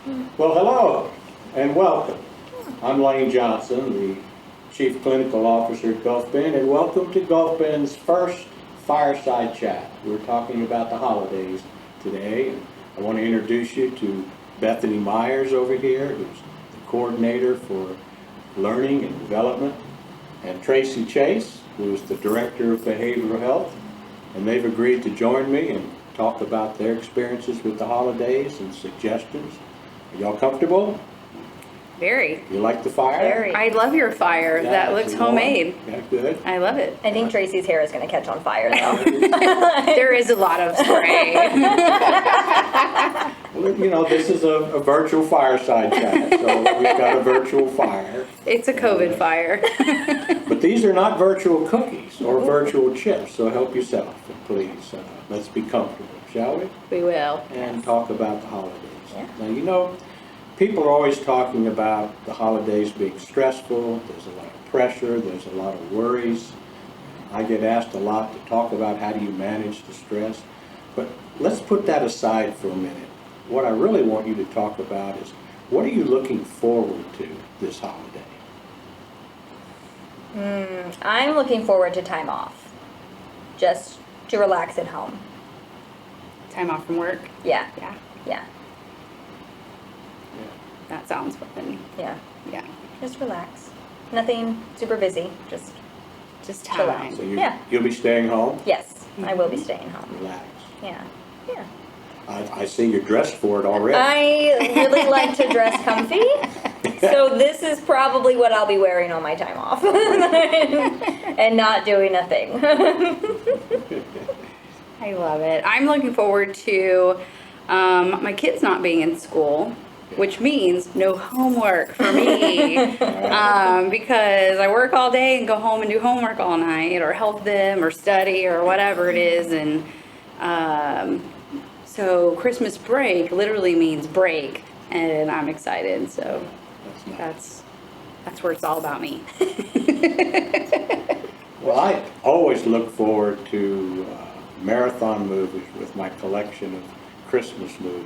Well, hello and welcome. I'm Lane Johnson, the Chief Clinical Officer at Gulf Bend, and welcome to Gulf Bend's first Fireside Chat. We're talking about the holidays today. I want to introduce you to Bethany Myers over here, who's the coordinator for learning and development, and Tracy Chase, who is the Director of Behavioral Health, and they've agreed to join me and talk about their experiences with the holidays and suggestions. Are y'all comfortable? Very. You like the fire? Very. I love your fire. Yeah, That looks it's warm. homemade. Yeah, good. I love it. I think Tracy's hair is going to catch on fire though. There is a lot of spray. Well, you know, this is a virtual fireside chat, so we've got a virtual fire. It's a COVID fire. But these are not virtual cookies or virtual chips, so help yourself, please. Let's be comfortable, shall we? We will. And talk about the holidays. Yeah. Now, you know, people are always talking about the holidays being stressful. There's a lot of pressure. There's a lot of worries. I get asked a lot to talk about how do you manage the stress. But let's put that aside for a minute. What I really want you to talk about is, what are you looking forward to this holiday? I'm looking forward to time off. Just to relax at home. Time off from work. Yeah, Yeah. yeah, That sounds fun. yeah. Yeah. Just relax. Nothing super busy. Just, Just Chill out. time. So Yeah. you'll be staying home? yes, I will be staying home. Relax. Yeah, yeah. I see you're dressed for it already. I really like to dress comfy. So this is probably what I'll be wearing on my time off. And not doing a thing. I love it. I'm looking forward to my kids not being in school, which means no homework for me. Because I work all day and go home and do homework all night, or help them, or study, or whatever it is. And so Christmas break literally means break, and I'm excited. So That's nice. that's where it's all about me. Well, I always look forward to marathon movies with my collection of Christmas movies.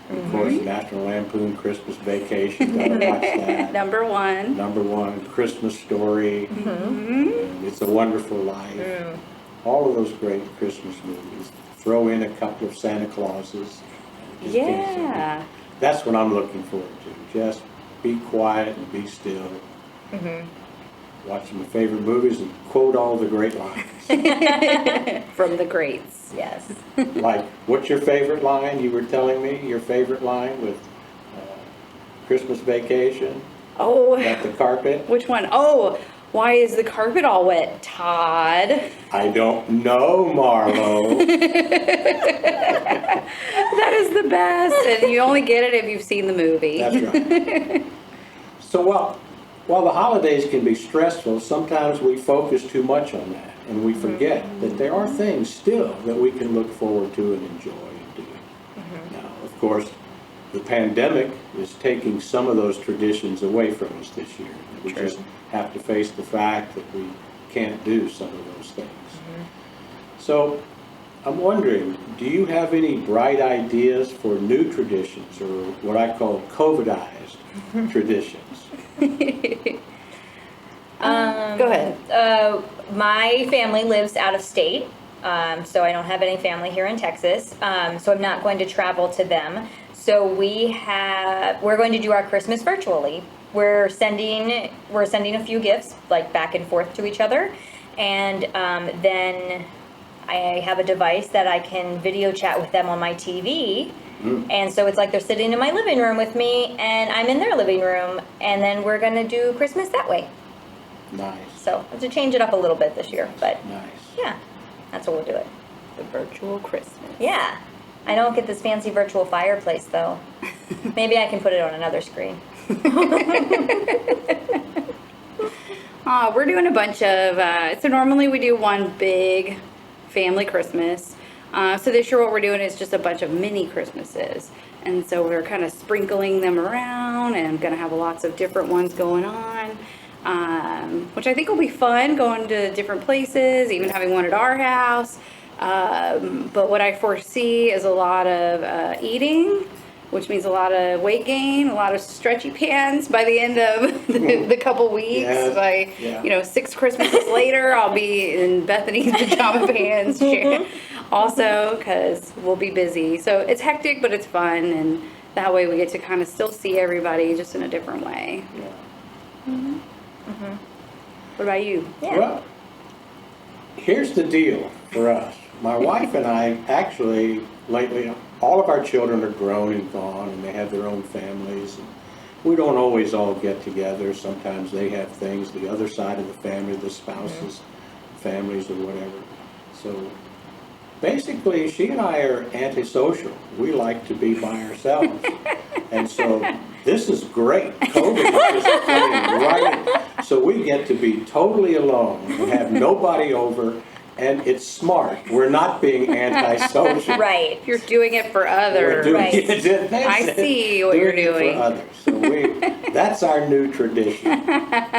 Of course, National Lampoon Christmas Vacation, gotta watch that. Number one. Number one, Christmas Story, and It's a Wonderful Life. All of those great Christmas movies. Throw in a couple of Santa Clauses. Just Yeah. That's what I'm looking forward to. Just be quiet and be still. Watch my favorite movies and quote all the great lines. From the greats. Yes. Like, what's your favorite line? You were telling me your favorite line with Christmas Vacation Oh, at the carpet. which one? Oh, why is the carpet all wet, Todd? I don't know, Marlo. That is the best, and you only get it if you've seen the movie. That's right. So while the holidays can be stressful, sometimes we focus too much on that, and we forget that there are things still that we can look forward to and enjoy and do. Now, of course, the pandemic is taking some of those traditions away from us this year. We just have to face the fact that we can't do some of those things. So I'm wondering, do you have any bright ideas for new traditions, or what I call COVIDized traditions? Go ahead. My family lives out of state, so I don't have any family here in Texas. So I'm not going to travel to them. So we're going to do our Christmas virtually. We're sending a few gifts, like back and forth to each other, and then I have a device that I can video chat with them on my TV. And so it's like they're sitting in my living room with me, and I'm in their living room, and then we're gonna do Christmas that way. Nice. So I have to change it up a little bit this year, but Nice. yeah, that's what we'll do it. The virtual Christmas. Yeah, I don't get this fancy virtual fireplace though. Maybe I can put it on another screen. We're doing a bunch of, so normally we do one big family Christmas. So this year what we're doing is just a bunch of mini Christmases. And so we're kind of sprinkling them around and going to have lots of different ones going on. Which I think will be fun, going to different places, even having one at our house. But what I foresee is a lot of eating, which means a lot of weight gain, a lot of stretchy pants by the end of the couple weeks. Yes, By, yeah. 6 Christmases later, I'll be in Bethany's pajama pants also, because we'll be busy. So it's hectic, but it's fun, and that way we get to kind of still see everybody just in a different way. Yeah. What about you? Yeah. Well, here's the deal for us. My wife and I actually, lately, all of our children are grown and gone, and they have their own families. And we don't always all get together. Sometimes they have things, the other side of the family, the spouses, families or whatever. So basically, she and I are antisocial. We like to be by ourselves. And so this is great. COVID is just coming right in. So we get to be totally alone and have nobody over. And it's smart. We're not being antisocial. Right. You're doing it for We're others. doing Right. it. That's I it. see what you're it doing. for others. So that's our new tradition.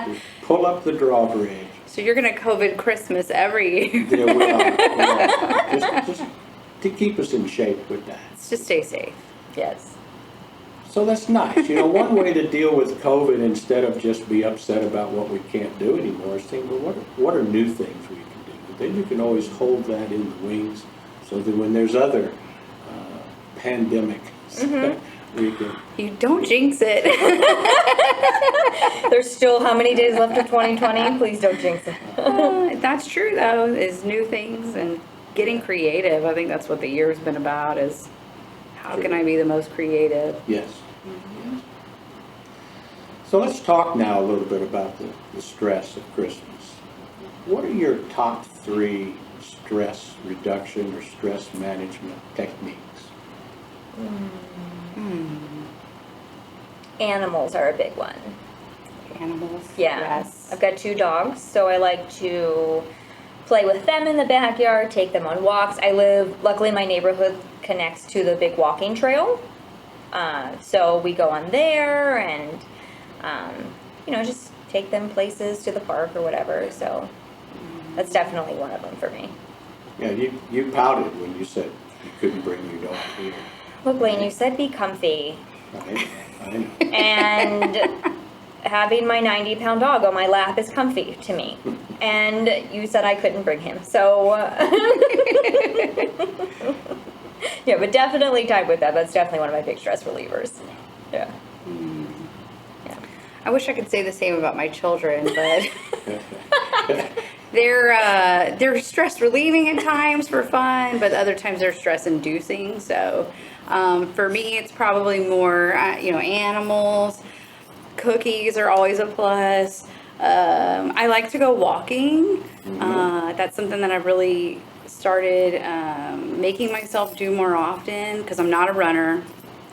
We pull up the drawbridge. So you're going to COVID Christmas every year. There we are. Just to keep us in shape with that. Just stay safe. Yes. So that's nice. One way to deal with COVID instead of just be upset about what we can't do anymore is think, well, what are new things we can do? Then you can always hold that in the wings so that when there's other pandemic, we can. You don't jinx it. There's still how many days left of 2020? Please don't jinx it. That's true, though, is new things and getting creative. I think that's what the year's been about, is how can I be the most creative? Yes. Yes. So let's talk now a little bit about the stress of Christmas. What are your top 3 stress reduction or stress management techniques? Animals are a big one. Animals? Yeah. Yes. I've got 2 dogs, so I like to play with them in the backyard, take them on walks. Luckily my neighborhood connects to the big walking trail. So we go on there and, just take them places to the park or whatever. So that's definitely one of them for me. Yeah, you pouted when you said you couldn't bring your dog here. Look, Lane, you said be comfy. I know. And having my 90-pound dog on my lap is comfy to me. And you said I couldn't bring him. So, yeah, but definitely time with that. That's definitely one of my big stress relievers. Yeah. Yeah. I wish I could say the same about my children, but they're stress relieving at times for fun, but other times they're stress inducing. So for me, it's probably more, animals. Cookies are always a plus. I like to go walking. That's something that I've really started making myself do more often, because I'm not a runner.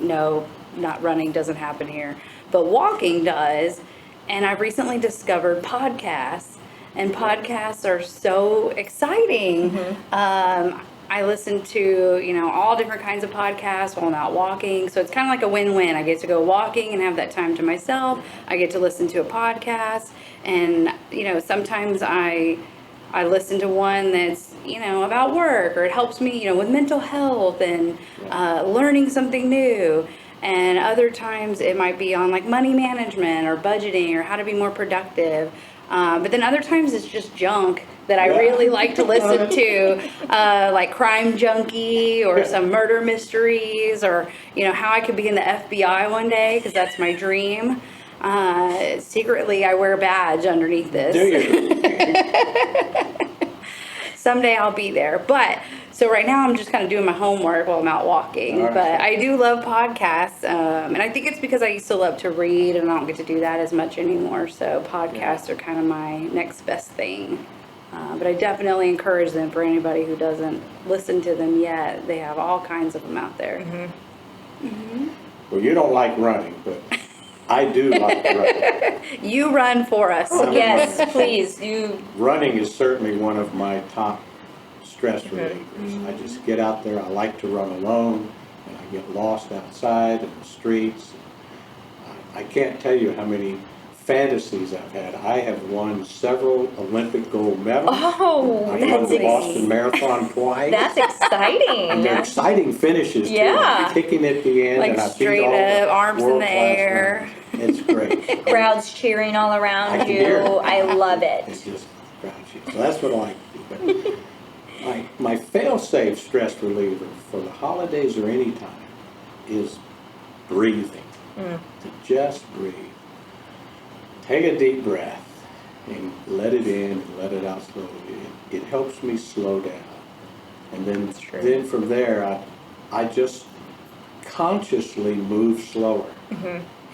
No, not running doesn't happen here, but walking does. And I've recently discovered podcasts, and podcasts are so exciting. I listen to, all different kinds of podcasts while I'm out walking. So it's kind of like a win-win. I get to go walking and have that time to myself. I get to listen to a podcast. And, sometimes I listen to one that's, about work, or it helps me, with mental health and learning something new. And other times it might be on like money management or budgeting or how to be more productive. But then other times it's just junk that I really like to listen to, like Crime Junkie or some murder mysteries, or, how I could be in the FBI one day, because that's my dream. Secretly, I wear a badge underneath this. Do you? Someday I'll be there. But so right now I'm just kind of doing my homework while I'm out walking. All right. But I do love podcasts. And I think it's because I used to love to read, and I don't get to do that as much anymore. So podcasts are kind of my next best thing. But I definitely encourage them for anybody who doesn't listen to them yet. They have all kinds of them out there. Well, you don't like running, but I do like running. You run for us. Yes, please. Running is certainly one of my top stress relievers. I just get out there. I like to run alone, and I get lost outside in the streets. I can't tell you how many fantasies I've had. I have won several Olympic gold medals. Oh, I've that's won the ex- Boston Marathon twice. That's And exciting. they're exciting finishes too. Yeah. I'm kicking at the end, Like and I beat straight all the up, arms in the world-class air. runners. It's great. Crowds cheering all I around can you. hear it. I love It it. just grabs you. So that's what I like to do. But my fail-safe stress reliever for the holidays or any time is breathing. To just breathe. Take a deep breath and let it in and let it out slowly. It helps me slow down. And then from there, I just consciously move slower.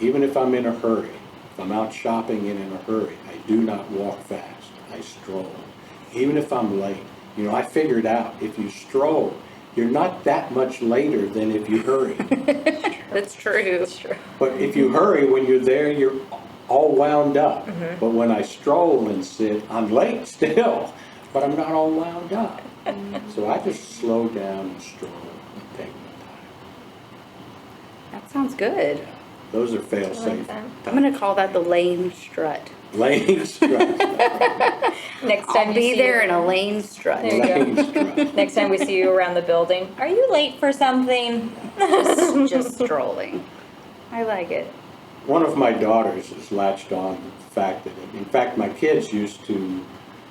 Even if I'm in a hurry, if I'm out shopping and in a hurry, I do not walk fast. I stroll. Even if I'm late. You know, I figured out if you stroll, you're not that much later than if you hurry. That's true. It's true. But if you hurry, when you're there, you're all wound up. But when I stroll and sit, I'm late still, but I'm not all wound up. So I just slow down and stroll and take my time. That sounds good. Those are I like fail-safe. that. I'm gonna call that the lane strut. Lane strut. Next time I'll you be see there you, in a lane strut. There you go. Lane strut. next time we see you around the building, are you late for something? Just strolling. I like it. One of my daughters has latched on to the fact that, in fact, my kids used to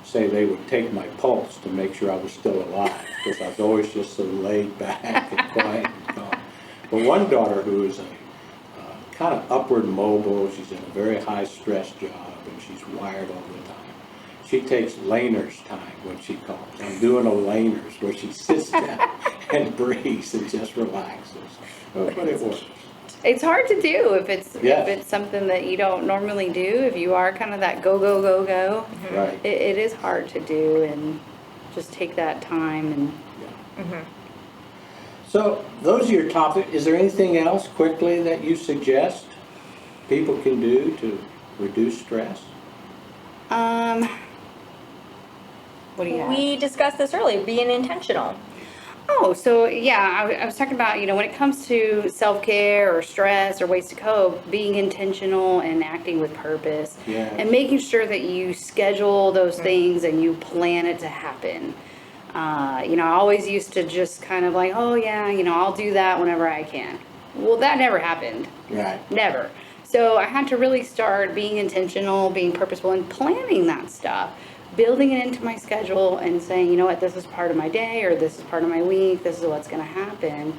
say they would take my pulse to make sure I was still alive, because I was always just so laid back and quiet and calm. But one daughter who is a kind of upward mobile, she's in a very high stress job, and she's wired all the time. She takes laner's time, what she calls. I'm doing a laner's, where she sits down and breathes and just relaxes. But it works. It's hard to do if it's Yes. if it's something that you don't normally do. If you are kind of that go go go go, Right. it is hard to do and just take that time and. Yeah. So those are your topics. Is there anything else quickly that you suggest people can do to reduce stress? What do you have? We discussed this earlier, being intentional. Oh, so yeah, I was talking about, when it comes to self-care or stress or ways to cope, being intentional and acting with purpose. Yes. And making sure that you schedule those things and you plan it to happen. I always used to just kind of like, oh yeah, I'll do that whenever I can. Well, that never happened. Right. Never. So I had to really start being intentional, being purposeful, and planning that stuff, building it into my schedule and saying, you know what, this is part of my day, or this is part of my week, this is what's going to happen.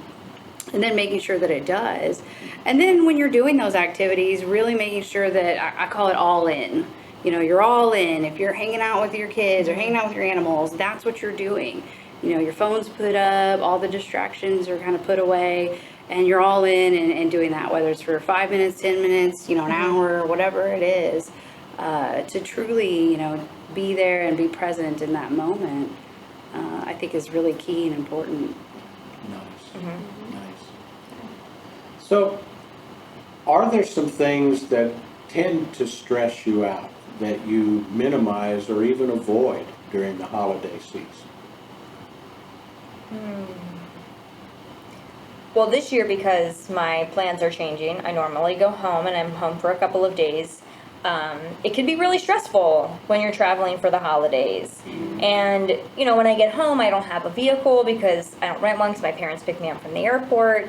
And then making sure that it does. And then when you're doing those activities, really making sure that I call it all in. You're all in. If you're hanging out with your kids or hanging out with your animals, that's what you're doing. Your phone's put up, all the distractions are kind of put away, and you're all in and doing that, whether it's for 5 minutes, 10 minutes, an hour, whatever it is, to truly, be there and be present in that moment, I think is really key and important. Nice. Nice. So, are there some things that tend to stress you out that you minimize or even avoid during the holiday season? Well, this year, because my plans are changing, I normally go home and I'm home for a couple of days. It can be really stressful when you're traveling for the holidays. And, when I get home, I don't have a vehicle because I don't rent one because my parents pick me up from the airport.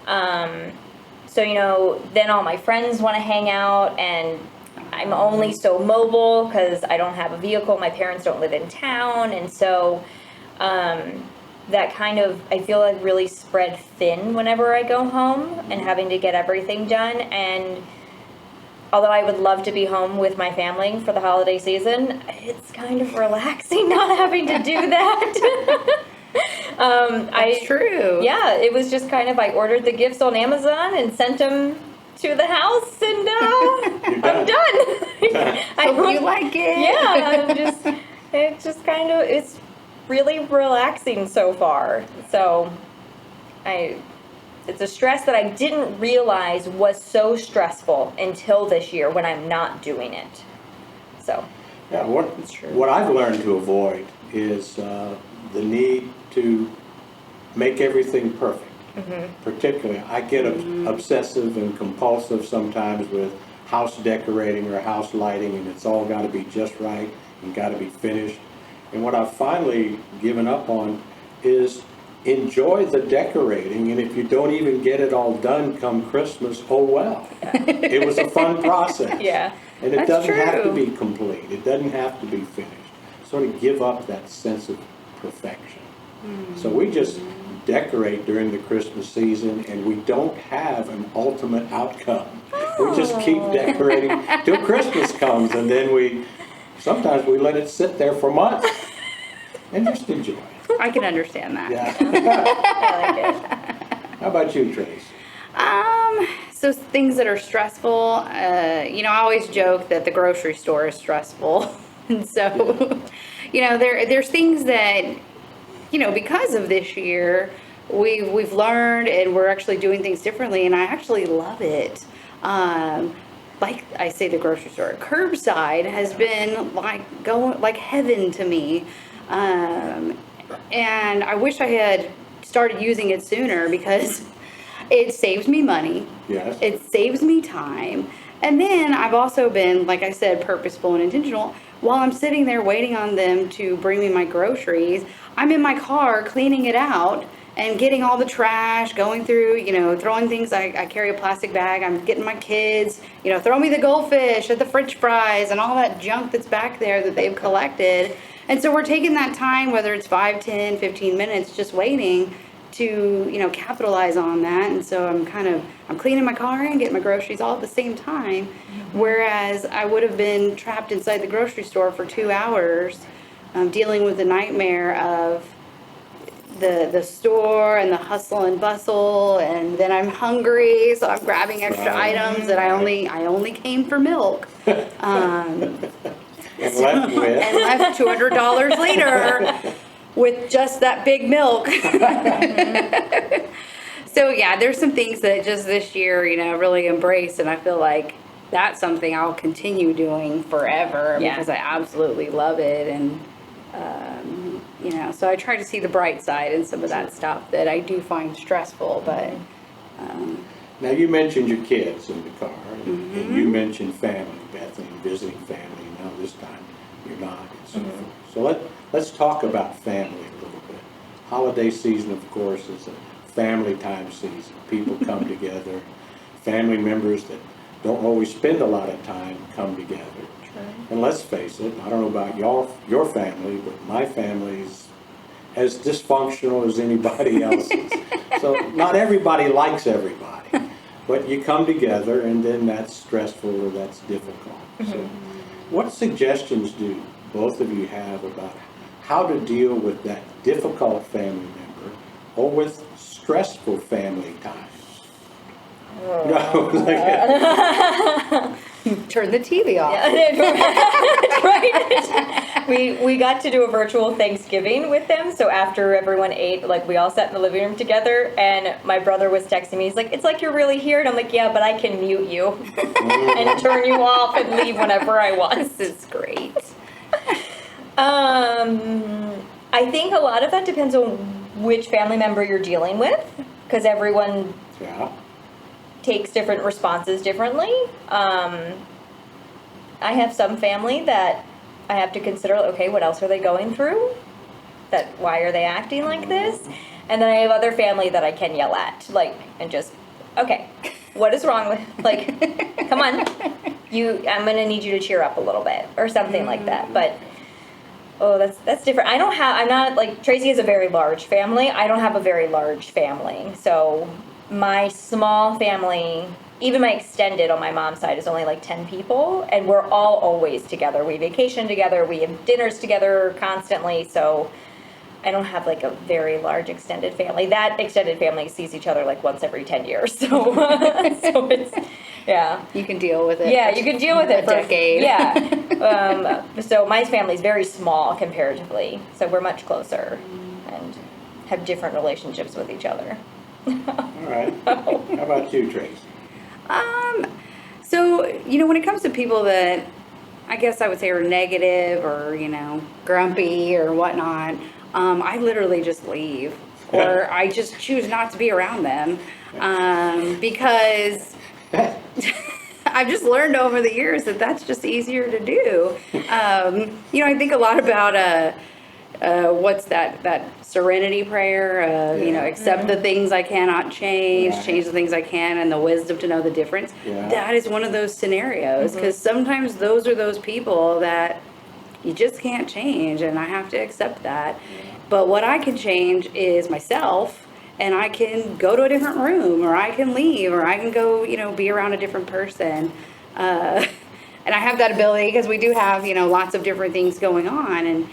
So, then all my friends want to hang out, and I'm only so mobile because I don't have a vehicle. My parents don't live in town. And so that kind of, I feel like, really spread thin whenever I go home and having to get everything done. And although I would love to be home with my family for the holiday season, it's kind of relaxing not having to do that. That's true. Yeah, it was just kind of, I ordered the gifts on Amazon and sent them to the house, and I'm done. I Hope you like it. Yeah, it's really relaxing so far. So it's a stress that I didn't realize was so stressful until this year when I'm not doing it. So. Yeah, what I've learned to avoid is the need to make everything perfect. Particularly, I get obsessive and compulsive sometimes with house decorating or house lighting, and it's all got to be just right and got to be finished. And what I've finally given up on is enjoy the decorating, and if you don't even get it all done come Christmas, oh well. It was a fun process. Yeah. And it That's doesn't have to true. be complete, it doesn't have to be finished. Sort of give up that sense of perfection. So we just decorate during the Christmas season, and we don't have an ultimate outcome. We just keep decorating till Christmas comes, and then sometimes we let it sit there for months and just enjoy it. I can understand that. Yeah. I like it. How about you, Trace? So things that are stressful, I always joke that the grocery store is stressful. And so, there's things that, because of this year, we've learned and we're actually doing things differently, and I actually love it. Like I say, the grocery store, curbside has been like heaven to me. And I wish I had started using it sooner because it saves me money. Yes. It saves me time. And then I've also been, like I said, purposeful and intentional. While I'm sitting there waiting on them to bring me my groceries, I'm in my car cleaning it out and getting all the trash, going through, throwing things. I carry a plastic bag. I'm getting my kids, throw me the goldfish or the French fries and all that junk that's back there that they've collected. And so we're taking that time, whether it's 5, 10, 15 minutes, just waiting to, capitalize on that. And so I'm cleaning my car and getting my groceries all at the same time. Whereas I would have been trapped inside the grocery store for 2 hours, dealing with the nightmare of the store and the hustle and bustle, and then I'm hungry, so I'm grabbing extra items that I only came for milk. And left with? And left $200 later with just that big milk. So yeah, there's some things that just this year, really embraced, and I feel like that's something I'll continue doing forever because I absolutely love it. And so I try to see the bright side in some of that stuff that I do find stressful, but Now, you mentioned your kids in the car, and you mentioned family, Bethany, visiting family. Now this time you're not, and so forth. So let's talk about family a little bit. Holiday season, of course, is a family time season. People come together. Family members that don't always spend a lot of time come together. And let's face it, I don't know about your family, but my family's as dysfunctional as anybody else's. So not everybody likes everybody, but you come together and then that's stressful or that's difficult. So what suggestions do both of you have about how to deal with that difficult family member or with stressful family times? No, turn the TV off. Right. We got to do a virtual Thanksgiving with them. So after everyone ate, we all sat in the living room together, and my brother was texting me. He's like, "It's like you're really here," and I'm like, "Yeah, but I can mute you and turn you off and leave whenever I want." This is great. I think a lot of that depends on which family member you're dealing with, because everyone takes different responses differently. I have some family that I have to consider, okay, what else are they going through? Why are they acting like this? And then I have other family that I can yell at, and just, okay, what is wrong with, come on, I'm gonna need you to cheer up a little bit, or something like that. But, that's different. I'm not, Tracy has a very large family. I don't have a very large family. So my small family, even my extended on my mom's side, is only 10 people, and we're all always together. We vacation together, we have dinners together constantly, so I don't have a very large extended family. That extended family sees each other once every 10 years, so so it's, yeah. You can deal with it. Yeah, you can deal with it for a decade. Yeah. So my family's very small comparatively, so we're much closer and have different relationships with each other. All right. How about you, Tracy? So, when it comes to people that I guess I would say are negative or, grumpy or whatnot, I literally just leave or I just choose not to be around them, because I've just learned over the years that that's just easier to do. I think a lot about what's that serenity prayer? Accept the things I cannot change, Right. change the things I can, and the wisdom to know the difference. Yeah. That is one of those scenarios, because sometimes those are those people that you just can't change, and I have to accept that. But what I can change is myself. And I can go to a different room, or I can leave, or I can go, be around a different person. And I have that ability because we do have, lots of different things going on. And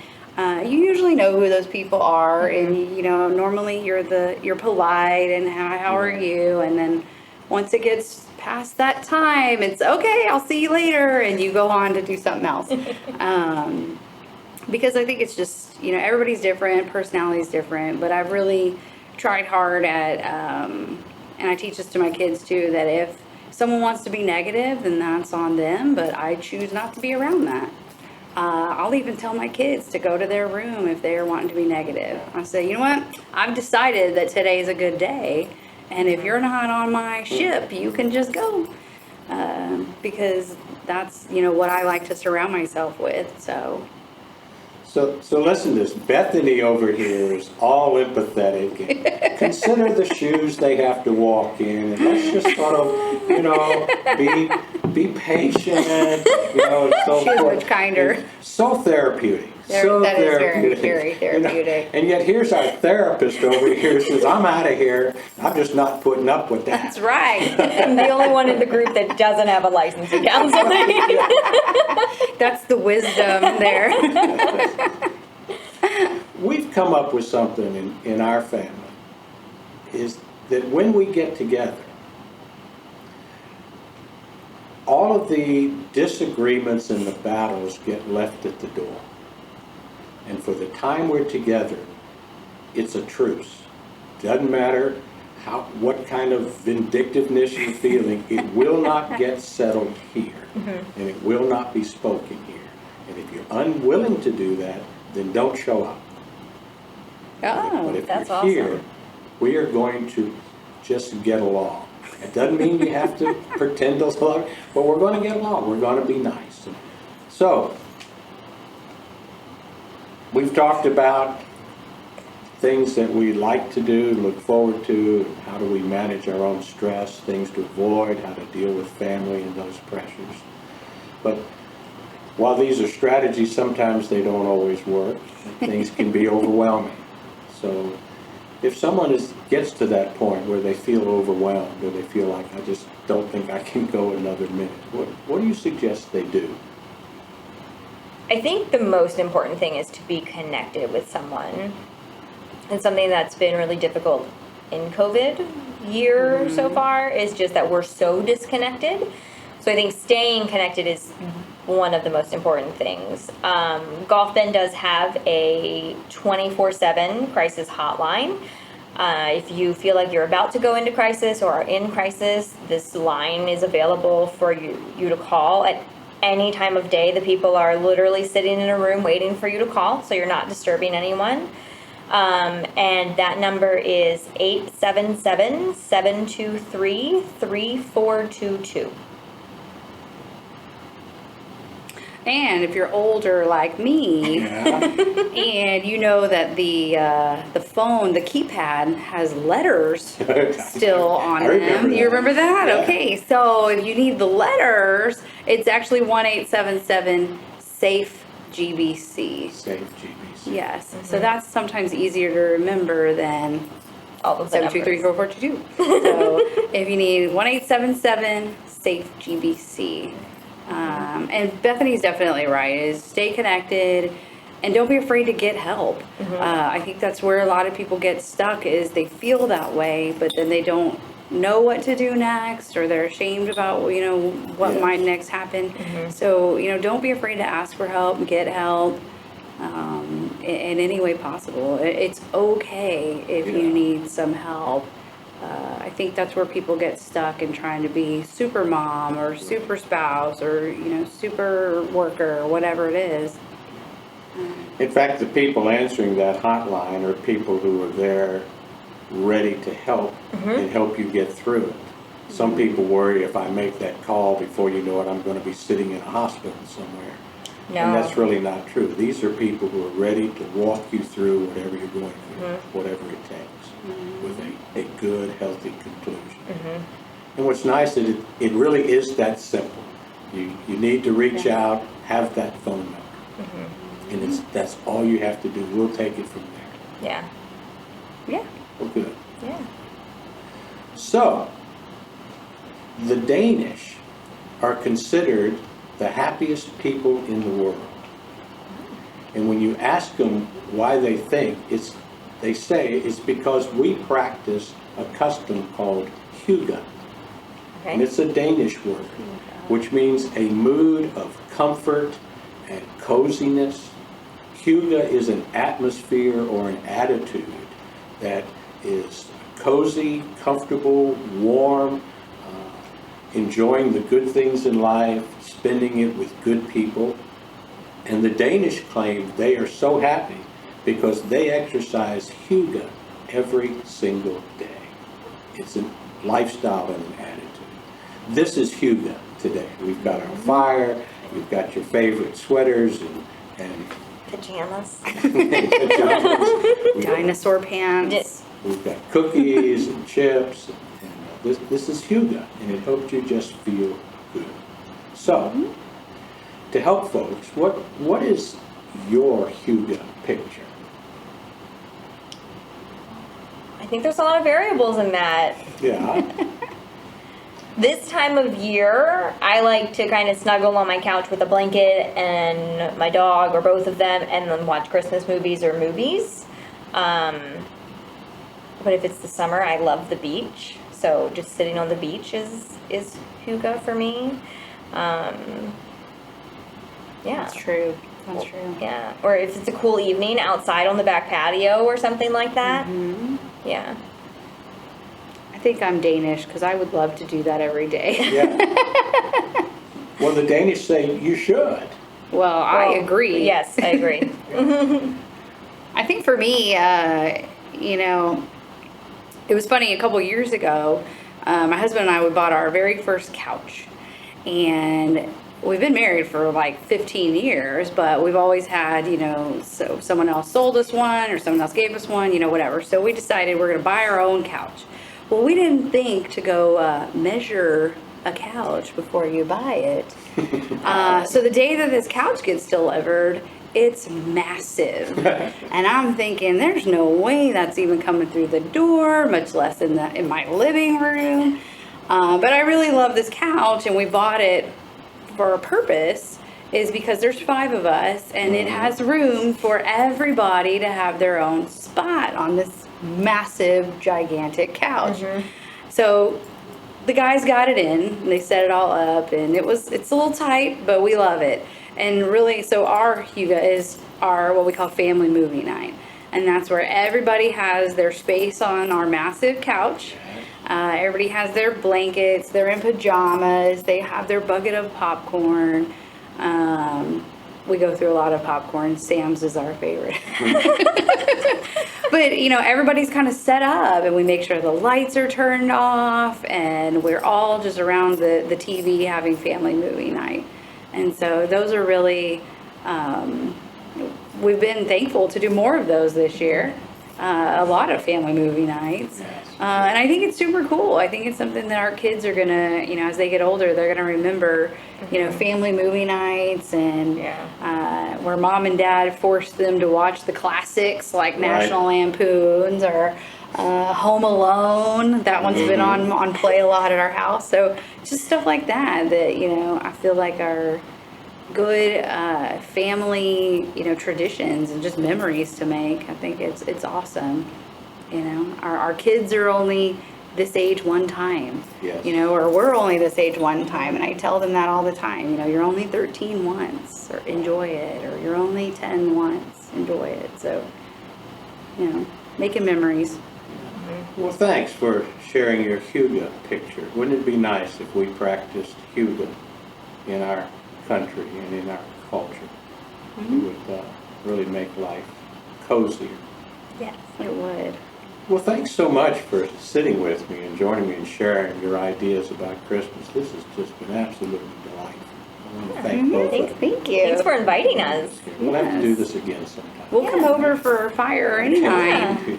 you usually know who those people are. And, normally you're polite and how are you? And then once it gets past that time, it's okay, I'll see you later. And you go on to do something else. Because I think it's just, everybody's different, personality's different. But I've really tried hard at, and I teach this to my kids too, that if someone wants to be negative, then that's on them, but I choose not to be around that. I'll even tell my kids to go to their room if they're wanting to be negative. I say, you know what, I've decided that today's a good day, and if you're not on my ship, you can just go. Because that's, what I like to surround myself with, so. So listen to this. Bethany over here is all empathetic. And consider the shoes they have to walk in, and let's just sort of, be patient, and so She's forth. much kinder. And so therapeutic. That So is therapeutic. very therapeutic. And yet here's our therapist over here says, I'm out of here. I'm just not putting up with that. That's right. I'm the only one in the group that doesn't have a license in counseling. That's the wisdom there. We've come up with something in our family, is that when we get together, all of the disagreements and the battles get left at the door. And for the time we're together, it's a truce. Doesn't matter what kind of vindictiveness you're feeling, it will not get settled here. And it will not be spoken here. And if you're unwilling to do that, then don't show up. Oh, But if that's you're awesome. here, we are going to just get along. It doesn't mean you have to pretend to love, but we're going to get along. We're going to be nice. So, we've talked about things that we like to do, look forward to, how do we manage our own stress, things to avoid, how to deal with family and those pressures. But while these are strategies, sometimes they don't always work. Things can be overwhelming. So if someone gets to that point where they feel overwhelmed, or they feel like, I just don't think I can go another minute, what do you suggest they do? I think the most important thing is to be connected with someone. And something that's been really difficult in COVID year so far is just that we're so disconnected. So I think staying connected is one of the most important things. Golf Bend does have a 24/7 crisis hotline. If you feel like you're about to go into crisis or are in crisis, this line is available for you to call at any time of day. The people are literally sitting in a room waiting for you to call, so you're not disturbing anyone. And that number is 877-723-3422. And if you're older like me, and you know that the phone, the keypad has letters still on I remember them. that. You remember that? Yeah. Okay, so if you need the letters, it's actually 1-877-SAFE-GBC. Save GBC. Yes, so that's sometimes easier to remember than All of the 723-4422. So if you need 1-877-SAFE-GBC. And Bethany's definitely right, is stay connected and don't be afraid to get help. I think that's where a lot of people get stuck, is they feel that way, but then they don't know what to do next, or they're ashamed about, what Yes. might next happen. So, don't be afraid to ask for help, get help, in any way possible. It's okay if Yeah. you need some help. I think that's where people get stuck in trying to be super mom or super spouse or, super worker or whatever it is. In fact, the people answering that hotline are people who are there ready to help and help you get through it. Some people worry if I make that call, before you know it, I'm going to be sitting in a hospital somewhere. No. And that's really not true. These are people who are ready to walk you through whatever you're going through, whatever it takes, with a good, healthy conclusion. And what's nice is it really is that simple. You need to reach out, have that phone number. And that's all you have to do. We'll take it from there. Yeah. Yeah. Well, good. Yeah. So, the Danish are considered the happiest people in the world. And when you ask them why they think, they say it's because we practice a custom called hygge. And Okay. it's a Danish word, which means a mood of comfort and coziness. Hygge is an atmosphere or an attitude that is cozy, comfortable, warm, enjoying the good things in life, spending it with good people. And the Danish claim they are so happy because they exercise hygge every single day. It's a lifestyle and an attitude. This is hygge today. We've got our fire, you've got your favorite sweaters and Pajamas. pajamas. Dinosaur pants. We've got cookies and chips, and this is hygge, and it helps you just feel good. So, to help folks, what is your hygge picture? I think there's a lot of variables in that. Yeah, This time of year, I like to kind of snuggle on my couch with a blanket and my dog, or both of them, and then watch Christmas movies or movies. But if it's the summer, I love the beach. So just sitting on the beach is hygge for me. Yeah. That's true. That's true. Yeah. Or if it's a cool evening outside on the back patio or something like that. Yeah. I think I'm Danish because I would love to do that every day. yeah. Well, the Danish say you should. Well, I Well, agree. Yes, I agree. I think for me, it was funny, a couple years ago, my husband and I, we bought our very first couch. And we've been married for like 15 years, but we've always had, so someone else sold us one or someone else gave us one, whatever. So we decided we're going to buy our own couch. Well, we didn't think to go measure a couch before you buy it. So the day that this couch gets delivered, it's massive. And I'm thinking, there's no way that's even coming through the door, much less in my living room. But I really love this couch, and we bought it for a purpose, is because there's 5 of us, and it has room for everybody to have their own spot on this massive, gigantic couch. So the guys got it in, and they set it all up, and it's a little tight, but we love it. And really, so our hygge is our what we call family movie night, and that's where everybody has their space on our massive couch. Everybody has their blankets, they're in pajamas, they have their bucket of popcorn. We go through a lot of popcorn. Sam's is our favorite. But, everybody's kind of set up, and we make sure the lights are turned off, and we're all just around the TV having family movie night. And so those are really, we've been thankful to do more of those this year. A lot of family movie nights. And I think it's super cool. I think it's something that our kids are going to, as they get older, they're going to remember, family movie nights, and where mom and dad forced them to watch the classics like National Lampoons or Home Alone. That one's been on play a lot at our house. So just stuff like that I feel like are good family, traditions and just memories to make. I think it's awesome. Our kids are only this age one time. Yes. Or we're only this age one time, and I tell them that all the time. You're only 13 once, or enjoy it, or you're only 10 once, enjoy it. So, making memories. Well, thanks for sharing your hygge picture. Wouldn't it be nice if we practiced hygge in our country and in our culture? It would really make life cozier. Yes. It would. Well, thanks so much for sitting with me and joining me and sharing your ideas about Christmas. This has just been absolutely delightful. I want to thank both of you. Thank you. Thanks for inviting us. We'll have to do Yes. this again sometime. We'll come over for fire anytime. Yeah.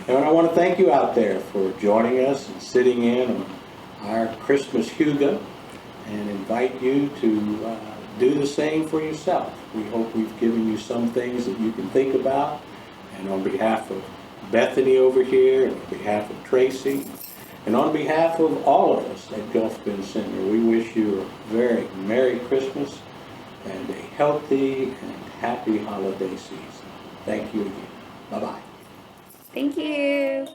And I want to thank you out there for joining us and sitting in on our Christmas Hugo and invite you to do the same for yourself. We hope we've given you some things that you can think about. And on behalf of Bethany over here, and on behalf of Tracy, and on behalf of all of us at Gulf Bend Center, we wish you a very Merry Christmas and a healthy and happy holiday season. Thank you again. Bye-bye. Thank you.